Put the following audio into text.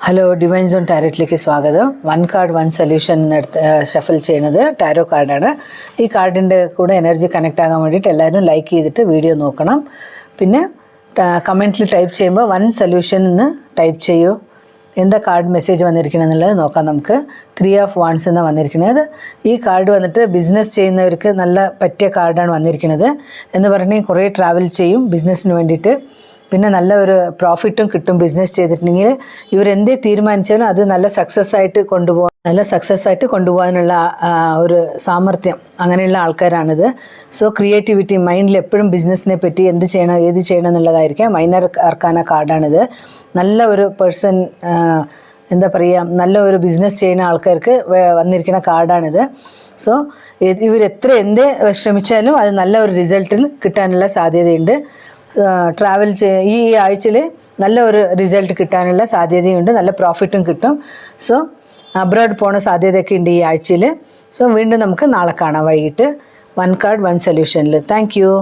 Hello divine zone ടാരോറ്റിലേക്ക് സ്വാഗതം. 1 card 1 solution shuffle ചെയ്യുന്നത് tarot കാർഡാണ്. ഈ കാർഡിൻ്റെ കൂടെ എനർജി കണക്റ്റ് ആകാൻ വേണ്ടിയിട്ട് എല്ലാവരും ലൈക്ക് ചെയ്തിട്ട് വീഡിയോ നോക്കണം. പിന്നെ കമൻറ്റിൽ ടൈപ്പ് ചെയ്യുമ്പോൾ 1 സൊല്യൂഷൻ എന്ന് ടൈപ്പ് ചെയ്യൂ. എന്താ കാർഡ് മെസ്സേജ് വന്നിരിക്കണം എന്നുള്ളത് നോക്കാം. നമുക്ക് 3 ഓഫ് വാൻഡ്സ് എന്നാണ് വന്നിരിക്കുന്നത്. ഈ കാർഡ് വന്നിട്ട് ബിസിനസ് ചെയ്യുന്നവർക്ക് നല്ല പറ്റിയ കാർഡാണ് വന്നിരിക്കുന്നത്. എന്ന് പറഞ്ഞാൽ കുറേ ട്രാവൽ ചെയ്യും ബിസിനസ്സിന് വേണ്ടിയിട്ട്. പിന്നെ നല്ല ഒരു പ്രോഫിറ്റും കിട്ടും. ബിസിനസ് ചെയ്തിട്ടുണ്ടെങ്കിൽ ഇവരെന്തേ തീരുമാനിച്ചാലും അത് നല്ല സക്സസ് ആയിട്ട് കൊണ്ടുപോകാനുള്ള ഒരു സാമർഥ്യം അങ്ങനെയുള്ള ആൾക്കാരാണിത്. സോ ക്രിയേറ്റിവിറ്റി മൈൻഡിൽ എപ്പോഴും ബിസിനസ്സിനെ പറ്റി എന്ത് ചെയ്യണം ഏത് ചെയ്യണം എന്നുള്ളതായിരിക്കാം. Minor arcana കാർഡാണിത്. നല്ല ഒരു പേഴ്സൺ, എന്താ പറയുക, നല്ല ഒരു ബിസിനസ് ചെയ്യുന്ന ആൾക്കാർക്ക് വന്നിരിക്കുന്ന കാർഡാണിത്. സോ എന്ത് ശ്രമിച്ചാലും അത് നല്ല ഒരു റിസൾട്ടിൽ കിട്ടാനുള്ള സാധ്യതയുണ്ട്. ഈ ആഴ്ചയിൽ നല്ല ഒരു റിസൾട്ട് കിട്ടാനുള്ള സാധ്യതയുണ്ട്. നല്ല പ്രോഫിറ്റും കിട്ടും. സോ അബ്രോഡ് പോണ സാധ്യതയൊക്കെ ഉണ്ട് ഈ ആഴ്ചയിൽ. സോ വീണ്ടും നമുക്ക് നാളെ കാണാം വൈകിട്ട് 1 കാർഡ് 1 സൊല്യൂഷനിൽ. Thank you.